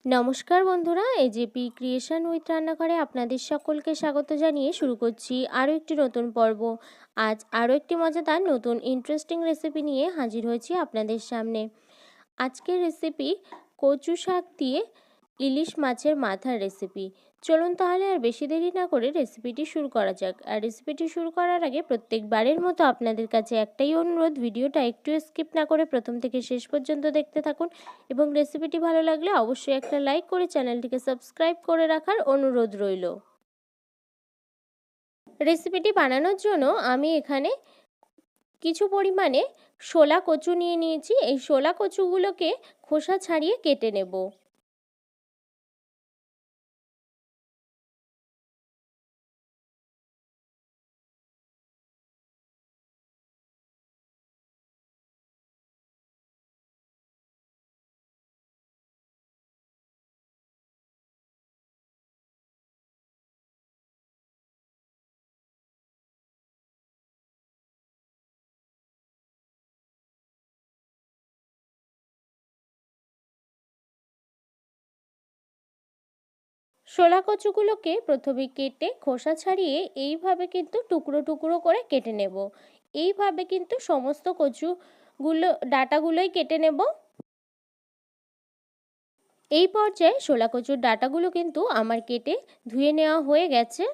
নমস্কার বন্ধুরা, AJP creation with রান্নাঘরে আপনাদের সকলকে স্বাগত জানিয়ে শুরু করছি আরও একটি নতুন পর্ব। আজ আরও একটি মজাদার নতুন ইন্টারেস্টিং রেসিপি নিয়ে হাজির হয়েছি আপনাদের সামনে। আজকের রেসিপি কচু শাক দিয়ে ইলিশ মাছের মাথার রেসিপি। চলুন তাহলে আর বেশি দেরি না করে রেসিপিটি শুরু করা যাক। আর রেসিপিটি শুরু করার আগে প্রত্যেকবারের মতো আপনাদের কাছে একটাই অনুরোধ, ভিডিওটা একটু স্কিপ না করে প্রথম থেকে শেষ পর্যন্ত দেখতে থাকুন এবং রেসিপিটি ভালো লাগলে অবশ্যই একটা লাইক করে চ্যানেলটিকে সাবস্ক্রাইব করে রাখার অনুরোধ রইল। রেসিপিটি বানানোর জন্য আমি এখানে কিছু পরিমাণে শোলা কচু নিয়ে নিয়েছি। এই শোলা কচুগুলোকে খোসা ছাড়িয়ে কেটে নেব। শোলা কচুগুলোকে প্রথমে কেটে খোসা ছাড়িয়ে এইভাবে কিন্তু টুকরো টুকরো করে কেটে নেব। এইভাবে কিন্তু সমস্ত ডাঁটাগুলোই কেটে নেব। এই পর্যায়ে শোলা কচুর ডাঁটাগুলো কিন্তু আমার কেটে ধুয়ে নেওয়া হয়ে গেছে।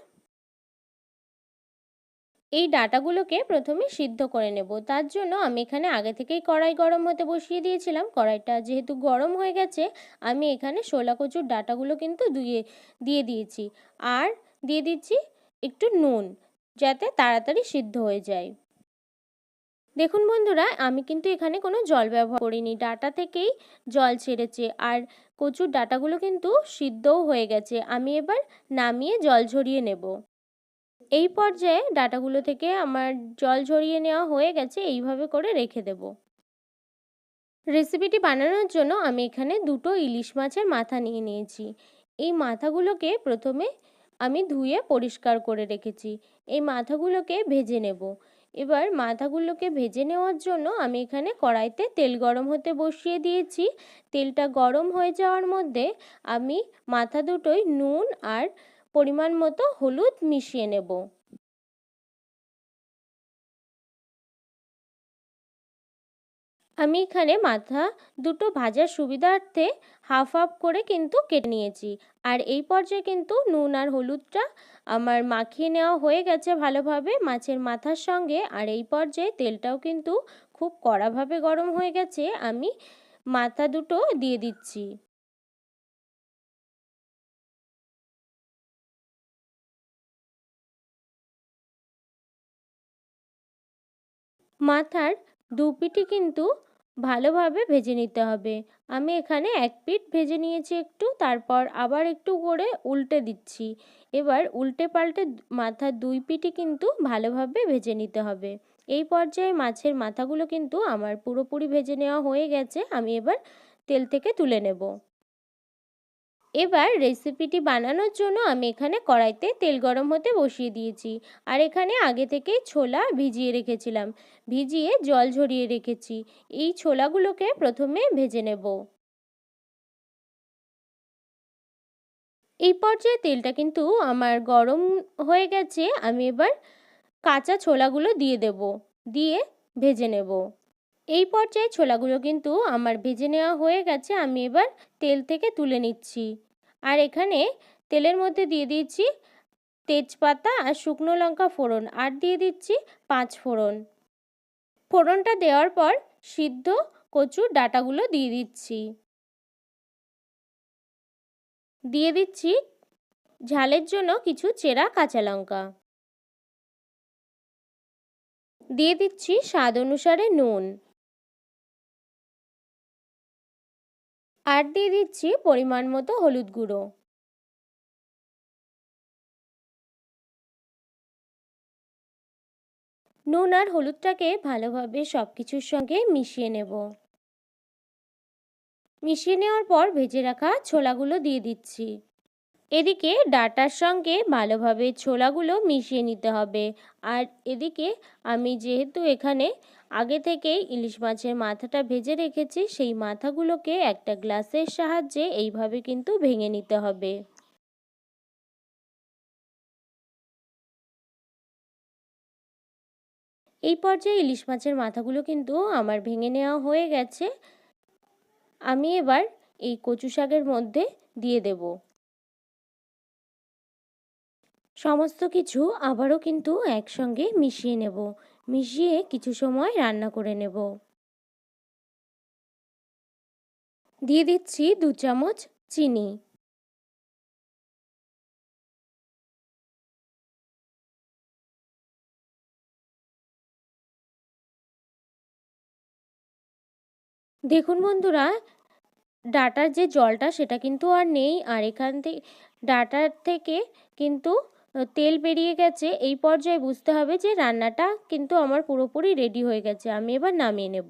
এই ডাঁটাগুলোকে প্রথমে সিদ্ধ করে নেব। তার জন্য আমি এখানে আগে থেকেই কড়াই গরম হতে বসিয়ে দিয়েছিলাম। কড়াইটা যেহেতু গরম হয়ে গেছে, আমি এখানে শোলা কচুর ডাঁটাগুলো কিন্তু দিয়ে দিয়েছি। আর দিয়ে দিচ্ছি একটু নুন, যাতে তাড়াতাড়ি সিদ্ধ হয়ে যায়। দেখুন বন্ধুরা, আমি কিন্তু এখানে কোনো জল ব্যবহার করিনি, ডাঁটা থেকেই জল ছেড়েছে। আর কচুর ডাঁটাগুলো কিন্তু সিদ্ধও হয়ে গেছে। আমি এবার নামিয়ে জল ঝরিয়ে নেব। এই পর্যায়ে ডাঁটাগুলো থেকে আমার জল ঝরিয়ে নেওয়া হয়ে গেছে। এইভাবে করে রেখে দেব। রেসিপিটি বানানোর জন্য আমি এখানে দুটো ইলিশ মাছের মাথা নিয়ে নিয়েছি। এই মাথাগুলোকে প্রথমে আমি ধুয়ে পরিষ্কার করে রেখেছি। এই মাথাগুলোকে ভেজে নেব। এবার মাথাগুলোকে ভেজে নেওয়ার জন্য আমি এখানে কড়াইতে তেল গরম হতে বসিয়ে দিয়েছি। তেলটা গরম হয়ে যাওয়ার মধ্যে আমি মাথা দুটোই নুন আর পরিমাণ মতো হলুদ মিশিয়ে নেব। আমি এখানে মাথা দুটো ভাজার সুবিধার্থে হাফ হাফ করে কিন্তু কেটে নিয়েছি। আর এই পর্যায়ে কিন্তু নুন আর হলুদটা আমার মাখিয়ে নেওয়া হয়ে গেছে ভালোভাবে মাছের মাথার সঙ্গে। আর এই পর্যায়ে তেলটাও কিন্তু খুব কড়াভাবে গরম হয়ে গেছে। আমি মাথা দুটো দিয়ে দিচ্ছি। মাথার দু পিঠই কিন্তু ভালোভাবে ভেজে নিতে হবে। আমি এখানে এক পিঠ ভেজে নিয়েছি একটু, তারপর আবার একটু করে উল্টে দিচ্ছি। এবার উল্টে পাল্টে মাথার দুই পিঠই কিন্তু ভালোভাবে ভেজে নিতে হবে। এই পর্যায়ে মাছের মাথাগুলো কিন্তু আমার পুরোপুরি ভেজে নেওয়া হয়ে গেছে। আমি এবার তেল থেকে তুলে নেব। এবার রেসিপিটি বানানোর জন্য আমি এখানে কড়াইতে তেল গরম হতে বসিয়ে দিয়েছি। আর এখানে আগে থেকেই ছোলা ভিজিয়ে রেখেছিলাম, ভিজিয়ে জল ঝরিয়ে রেখেছি। এই ছোলাগুলোকে প্রথমে ভেজে নেব। এই পর্যায়ে তেলটা কিন্তু আমার গরম হয়ে গেছে। আমি এবার কাঁচা ছোলাগুলো দিয়ে দেব, দিয়ে ভেজে নেব। এই পর্যায়ে ছোলাগুলো কিন্তু আমার ভেজে নেওয়া হয়ে গেছে। আমি এবার তেল থেকে তুলে নিচ্ছি। আর এখানে তেলের মধ্যে দিয়ে দিয়েছি তেজপাতা আর শুকনো লঙ্কা ফোড়ন, আর দিয়ে দিচ্ছি 5 ফোড়ন। ফোড়নটা দেওয়ার পর সিদ্ধ কচুর ডাঁটাগুলো দিয়ে দিচ্ছি। দিয়ে দিচ্ছি ঝালের জন্য কিছু চেরা কাঁচা লঙ্কা। দিয়ে দিচ্ছি স্বাদ অনুসারে নুন। আর দিয়ে দিচ্ছি পরিমাণ মতো হলুদ গুঁড়ো। নুন আর হলুদটাকে ভালোভাবে সব কিছুর সঙ্গে মিশিয়ে নেব। মিশিয়ে নেওয়ার পর ভেজে রাখা ছোলাগুলো দিয়ে দিচ্ছি। এদিকে ডাঁটার সঙ্গে ভালোভাবে ছোলাগুলো মিশিয়ে নিতে হবে। আর এদিকে আমি যেহেতু এখানে আগে থেকেই ইলিশ মাছের মাথাটা ভেজে রেখেছি, সেই মাথাগুলোকে একটা গ্লাসের সাহায্যে এইভাবে কিন্তু ভেঙে নিতে হবে। এই পর্যায়ে ইলিশ মাছের মাথাগুলো কিন্তু আমার ভেঙে নেওয়া হয়ে গেছে। আমি এবার এই কচু শাকের মধ্যে দিয়ে দেব। সমস্ত কিছু আবারও কিন্তু একসঙ্গে মিশিয়ে নেব। মিশিয়ে কিছু সময় রান্না করে নেব। দিয়ে দিচ্ছি 2 চামচ চিনি। দেখুন বন্ধুরা, ডাঁটার যে জলটা সেটা কিন্তু আর নেই, আর এখান থেকে ডাঁটার থেকে কিন্তু তেল বেরিয়ে গেছে। এই পর্যায়ে বুঝতে হবে যে রান্নাটা কিন্তু আমার পুরোপুরি রেডি হয়ে গেছে। আমি এবার নামিয়ে নেব।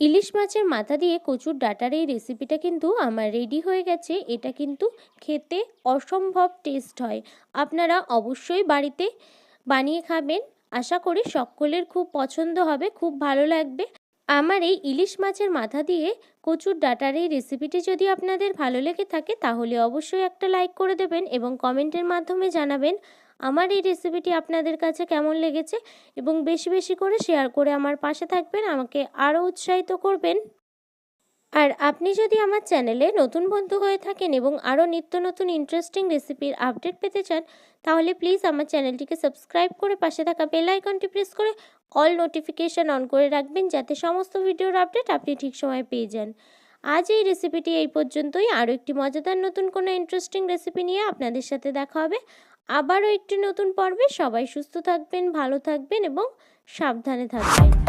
ইলিশ মাছের মাথা দিয়ে কচুর ডাঁটার এই রেসিপিটা কিন্তু আমার রেডি হয়ে গেছে। এটা কিন্তু খেতে অসম্ভব টেস্ট হয়। আপনারা অবশ্যই বাড়িতে বানিয়ে খাবেন। আশা করি সকলের খুব পছন্দ হবে, খুব ভালো লাগবে। আমার এই ইলিশ মাছের মাথা দিয়ে কচুর ডাঁটার এই রেসিপিটি যদি আপনাদের ভালো লেগে থাকে তাহলে অবশ্যই একটা লাইক করে দেবেন এবং কমেন্টের মাধ্যমে জানাবেন আমার এই রেসিপিটি আপনাদের কাছে কেমন লেগেছে, এবং বেশি বেশি করে শেয়ার করে আমার পাশে থাকবেন, আমাকে আরও উৎসাহিত করবেন। আর আপনি যদি আমার চ্যানেলে নতুন বন্ধু হয়ে থাকেন এবং আরও নিত্য নতুন ইন্টারেস্টিং রেসিপির আপডেট পেতে চান, তাহলে প্লিজ আমার চ্যানেলটিকে সাবস্ক্রাইব করে পাশে থাকা বেল আইকনটি প্রেস করে অল নোটিফিকেশান অন করে রাখবেন, যাতে সমস্ত ভিডিওর আপডেট আপনি ঠিক সময়ে পেয়ে যান। আজ এই রেসিপিটি এই পর্যন্তই। আরও একটি মজাদার নতুন কোনো ইন্টারেস্টিং রেসিপি নিয়ে আপনাদের সাথে দেখা হবে আবারও একটি নতুন পর্বে। সবাই সুস্থ থাকবেন, ভালো থাকবেন এবং সাবধানে থাকবেন।